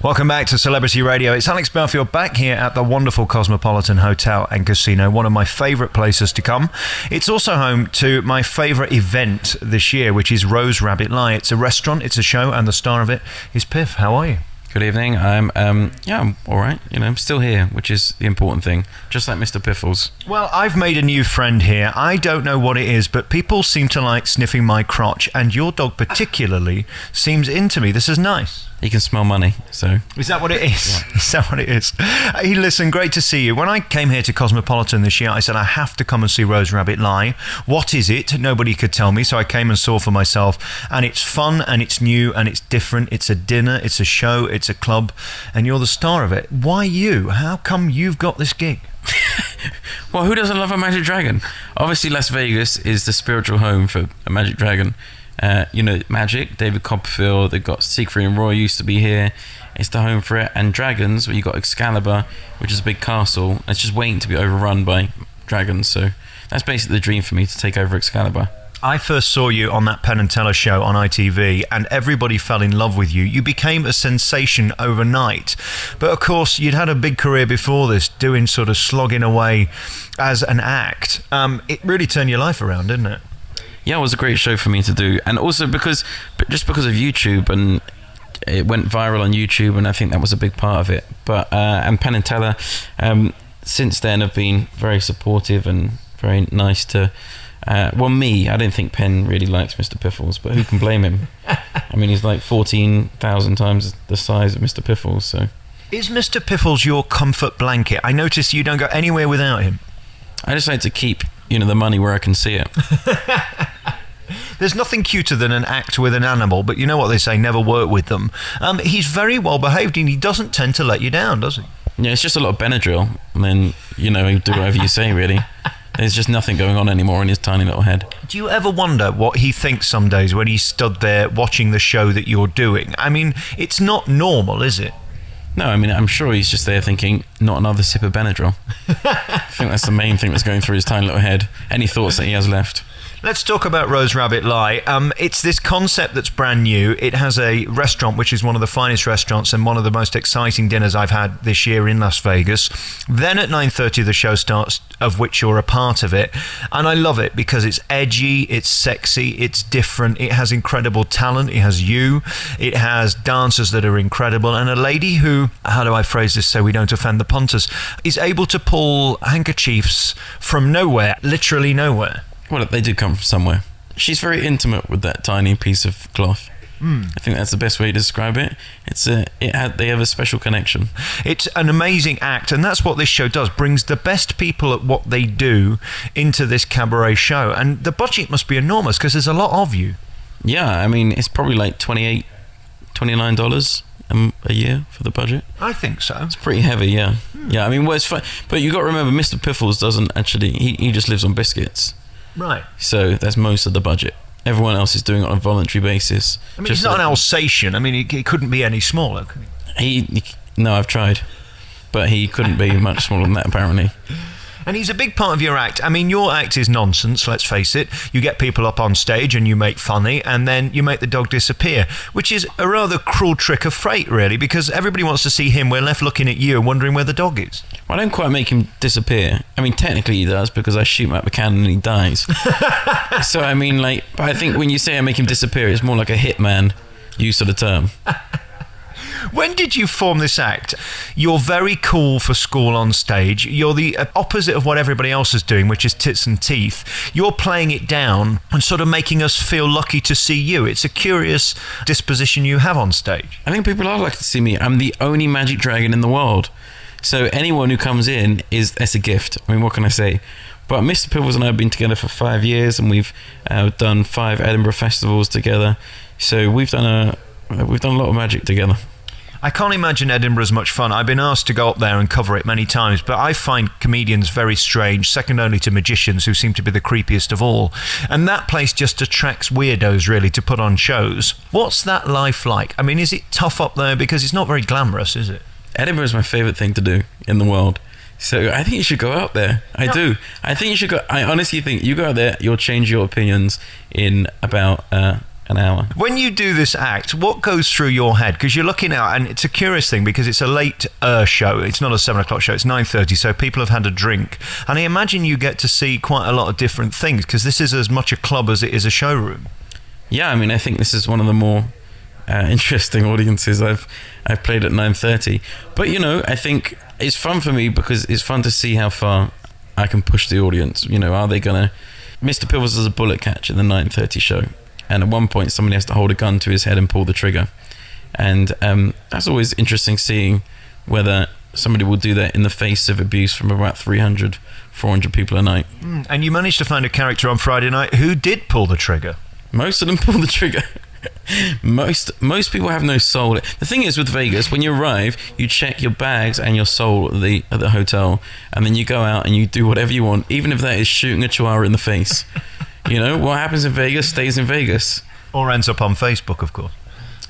Welcome back to Celebrity Radio. It's Alex Belfield back here at the wonderful Cosmopolitan Hotel and Casino, one of my favourite places to come. It's also home to my favourite event this year, which is Rose Rabbit Lie. It's a restaurant, it's a show, and the star of it is Piff. How are you? Good evening. I'm all right. I'm still here, which is the important thing. Just like Mr. Piffles. Well, I've made a new friend here. I don't know what it is, but people seem to like sniffing my crotch, and your dog particularly seems into me. This is nice. He can smell money, so... Is that what it is? Yeah. Is that what it is? Hey, listen, great to see you. When I came here to Cosmopolitan this year, I said, I have to come and see Rose Rabbit Lie. What is it? Nobody could tell me, so I came and saw for myself. And it's fun, and it's new, and it's different. It's a dinner, it's a show, it's a club, and you're the star of it. Why you? How come you've got this gig? Well, who doesn't love a magic dragon? Obviously, Las Vegas is the spiritual home for a magic dragon. Magic, David Copperfield, they've got Siegfried and Roy used to be here. It's the home for it. And dragons, where you've got Excalibur, which is a big castle. It's just waiting to be overrun by dragons. So that's basically the dream for me, to take over Excalibur. I first saw you on that Penn and Teller show on ITV, and everybody fell in love with you. You became a sensation overnight. But of course, you'd had a big career before this, doing sort of slogging away as an act. It really turned your life around, didn't it? Yeah, it was a great show for me to do. And also because of YouTube, and it went viral on YouTube, and I think that was a big part of it. But and Penn and Teller since then have been very supportive and very nice to... me, I don't think Penn really likes Mr. Piffles, but who can blame him? I mean, he's like 14,000 times the size of Mr. Piffles, so... Is Mr. Piffles your comfort blanket? I notice you don't go anywhere without him. I just like to keep, the money where I can see it. There's nothing cuter than an act with an animal, but you know what they say, never work with them. He's very well behaved, and he doesn't tend to let you down, does he? Yeah, it's just a lot of Benadryl, and then, he'll do whatever you say, really. There's just nothing going on anymore in his tiny little head. Do you ever wonder what he thinks some days when he's stood there watching the show that you're doing? I mean, it's not normal, is it? No, I mean, I'm sure he's just there thinking, not another sip of Benadryl. I think that's the main thing that's going through his tiny little head. Any thoughts that he has left? Let's talk about Rose Rabbit Lie. It's this concept that's brand new. It has a restaurant, which is one of the finest restaurants and one of the most exciting dinners I've had this year in Las Vegas. Then at 9:30, the show starts, of which you're a part of it. And I love it because it's edgy, it's sexy, it's different. It has incredible talent. It has you. It has dancers that are incredible. And a lady who, how do I phrase this so we don't offend the punters, is able to pull handkerchiefs from nowhere, literally nowhere. Well, they do come from somewhere. She's very intimate with that tiny piece of cloth. I think that's the best way to describe it. They have a special connection. It's an amazing act, and that's what this show does, brings the best people at what they do into this cabaret show. And the budget must be enormous because there's a lot of you. Yeah, I mean, it's probably like $29 a year for the budget. I think so. It's pretty heavy, yeah. Yeah, I mean, well, it's fun. But you got to remember, Mr. Piffles doesn't actually, he just lives on biscuits. Right. So that's most of the budget. Everyone else is doing it on a voluntary basis. I mean, he's not an Alsatian. I mean, he couldn't be any smaller, could he? No, I've tried. But he couldn't be much smaller than that, apparently. And he's a big part of your act. I mean, your act is nonsense, let's face it. You get people up on stage and you make funny, and then you make the dog disappear, which is a rather cruel trick of fate, really, because everybody wants to see him. We're left looking at you and wondering where the dog is. Well, I don't quite make him disappear. I mean, technically he does, because I shoot him out the cannon and he dies. So, I mean, but I think when you say I make him disappear, it's more like a hitman use of the term. When did you form this act? You're very cool for school on stage. You're the opposite of what everybody else is doing, which is tits and teeth. You're playing it down and sort of making us feel lucky to see you. It's a curious disposition you have on stage. I think people are lucky to see me. I'm the only magic dragon in the world. So anyone who comes in, that's a gift. I mean, what can I say? But Mr. Piffles and I have been together for 5 years, and we've done 5 Edinburgh festivals together. So we've done a lot of magic together. I can't imagine Edinburgh's much fun. I've been asked to go up there and cover it many times, but I find comedians very strange, second only to magicians, who seem to be the creepiest of all. And that place just attracts weirdos, really, to put on shows. What's that life like? I mean, is it tough up there? Because it's not very glamorous, is it? Edinburgh is my favourite thing to do in the world. So I think you should go out there. I do. I think you should go. I honestly think you go out there, you'll change your opinions in about an hour. When you do this act, what goes through your head? Because you're looking out, and it's a curious thing because it's a late show. It's not a 7 o'clock show. It's 9:30, so people have had a drink. And I imagine you get to see quite a lot of different things because this is as much a club as it is a showroom. Yeah, I mean, I think this is one of the more interesting audiences I've played at 9:30. But, you know, I think it's fun for me because it's fun to see how far I can push the audience. You know, are they going to... Mr. Piffles is a bullet catch in the 9:30 show. And at one point, somebody has to hold a gun to his head and pull the trigger. And that's always interesting seeing whether somebody will do that in the face of abuse from about 300, 400 people a night. And you managed to find a character on Friday night who did pull the trigger. Most of them pull the trigger. Most people have no soul. The thing is with Vegas, when you arrive, you check your bags and your soul at the hotel, and then you go out and you do whatever you want, even if that is shooting a chihuahua in the face. You know, what happens in Vegas stays in Vegas. Or ends up on Facebook, of course.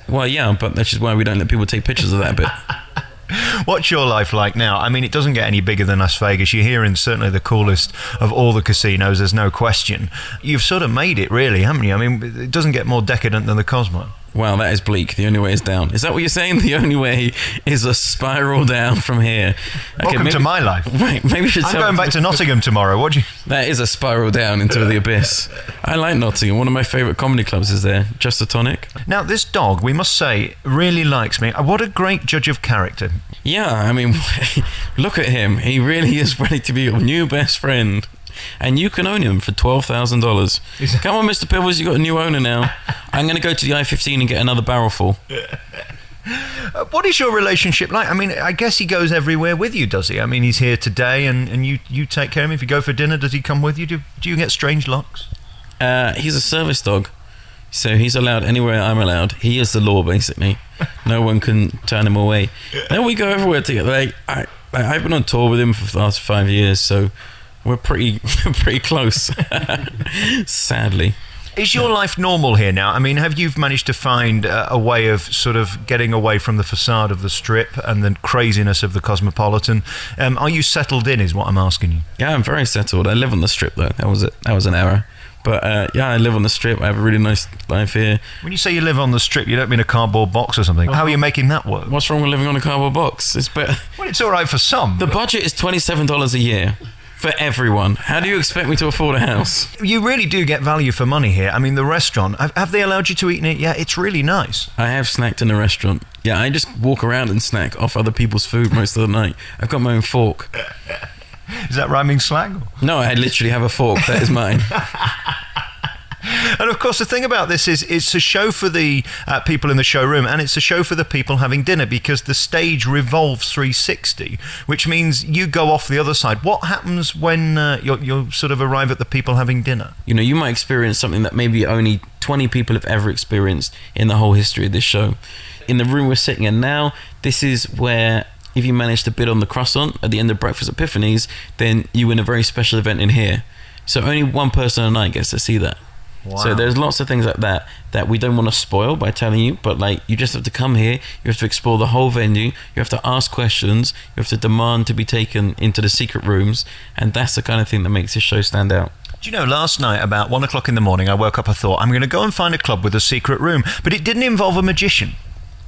Well, yeah, but that's just why we don't let people take pictures of that bit. What's your life like now? I mean, it doesn't get any bigger than Las Vegas. You're here in certainly the coolest of all the casinos, there's no question. You've sort of made it, really, haven't you? I mean, it doesn't get more decadent than the Cosmo. Wow, that is bleak. The only way is down. Is that what you're saying? The only way is a spiral down from here. Okay, Welcome to my life. Right, maybe we should I'm going back to Nottingham tomorrow. What do you... That is a spiral down into the abyss. I like Nottingham. One of my favourite comedy clubs is there. Just a Tonic. Now, this dog, we must say, really likes me. What a great judge of character. Yeah, I mean, look at him. He really is ready to be your new best friend. And you can own him for $12,000. Come on, Mr. Piffles, you got a new owner now. I'm going to go to the I-15 and get another barrel full. What is your relationship like? I mean, I guess he goes everywhere with you, does he? I mean, he's here today and you take care of him. If you go for dinner, does he come with you? Do you get strange looks? He's a service dog. So he's allowed anywhere I'm allowed. He is the law, basically. No one can turn him away. Then we go everywhere together. I've been on tour with him for the last 5 years, so... We're pretty close, sadly. Is your life normal here now? I mean, have you managed to find a way of sort of getting away from the facade of the Strip and the craziness of the Cosmopolitan? Are you settled in, is what I'm asking you? Yeah, I'm very settled. I live on the Strip, though. That was an error. But yeah, I live on the Strip. I have a really nice life here. When you say you live on the Strip, you don't mean a cardboard box or something. How are you making that work? What's wrong with living on a cardboard box? It's better. Well, it's all right for some. The budget is $27 a year. For everyone. How do you expect me to afford a house? You really do get value for money here. I mean, the restaurant, have they allowed you to eat in it? Yeah, it's really nice. I have snacked in a restaurant. Yeah, I just walk around and snack off other people's food most of the night. I've got my own fork. Is that rhyming slang? No, I literally have a fork. That is mine. And of course, the thing about this is it's a show for the people in the showroom, and it's a show for the people having dinner, because the stage revolves 360, which means you go off the other side. What happens when you sort of arrive at the people having dinner? You know, you might experience something that maybe only 20 people have ever experienced in the whole history of this show. In the room we're sitting in now, this is where... If you manage to bid on the croissant at the end of Breakfast at Piffany's, then you win a very special event in here. So only one person a night gets to see that. Wow. So there's lots of things like that we don't want to spoil by telling you, but like you just have to come here, you have to explore the whole venue, you have to ask questions, you have to demand to be taken into the secret rooms, and that's the kind of thing that makes this show stand out. Do you know, last night about 1 o'clock in the morning, I woke up, I thought, I'm going to go and find a club with a secret room, but it didn't involve a magician.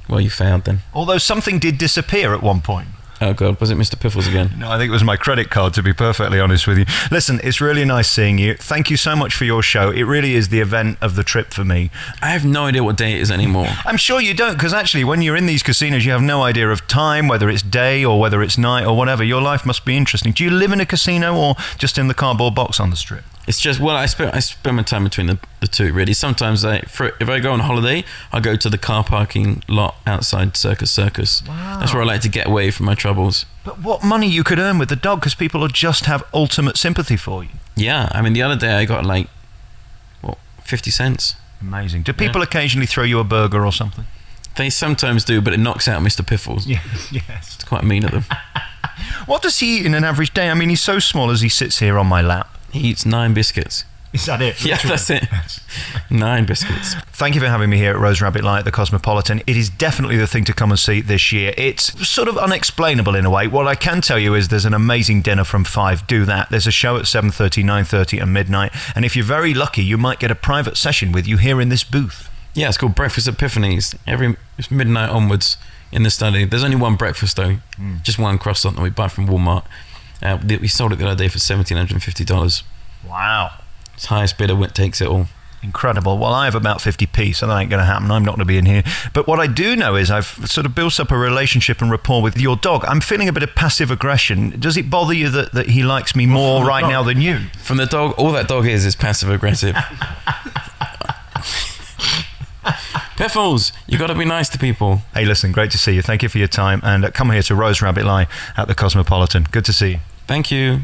Well, you failed then. Although something did disappear at one point. Oh God, was it Mr. Piffles again? No, I think it was my credit card, to be perfectly honest with you. Listen, it's really nice seeing you. Thank you so much for your show. It really is the event of the trip for me. I have no idea what day it is anymore. I'm sure you don't, because actually when you're in these casinos, you have no idea of time, whether it's day or whether it's night or whatever. Your life must be interesting. Do you live in a casino or just in the cardboard box on the Strip? It's just, well, I spend my time between the two, really. Sometimes if I go on holiday, I go to the car parking lot outside Circus. Wow. That's where I like to get away from my troubles. But what money you could earn with the dog, because people will just have ultimate sympathy for you. Yeah, I mean, the other day I got 50 cents. Amazing. Do people occasionally throw you a burger or something? They sometimes do, but it knocks out Mr. Piffles. Yes. It's quite mean of them. What does he eat in an average day? I mean, he's so small as he sits here on my lap. He eats 9 biscuits. Is that it? Yeah, that's it. 9 biscuits. Thank you for having me here at Rose Rabbit Light at the Cosmopolitan. It is definitely the thing to come and see this year. It's sort of unexplainable in a way. What I can tell you is there's an amazing dinner from 5. Do that. There's a show at 7:30, 9:30 and midnight. And if you're very lucky, you might get a private session with you here in this booth. Yeah, it's called Breakfast at Piffany's. It's midnight onwards in the study. There's only one breakfast though, just one croissant that we buy from Walmart. We sold it the other day for $1,750. Wow. It's highest bidder takes it all. Incredible. Well, I have about 50p, so that ain't going to happen. I'm not going to be in here. But what I do know is I've sort of built up a relationship and rapport with your dog. I'm feeling a bit of passive aggression. Does it bother you that he likes me more right now than you? From the dog, all that dog is passive aggressive. Piffles, you got to be nice to people. Hey, listen, great to see you. Thank you for your time. And come here to Rose Rabbit Lie at the Cosmopolitan. Good to see you. Thank you.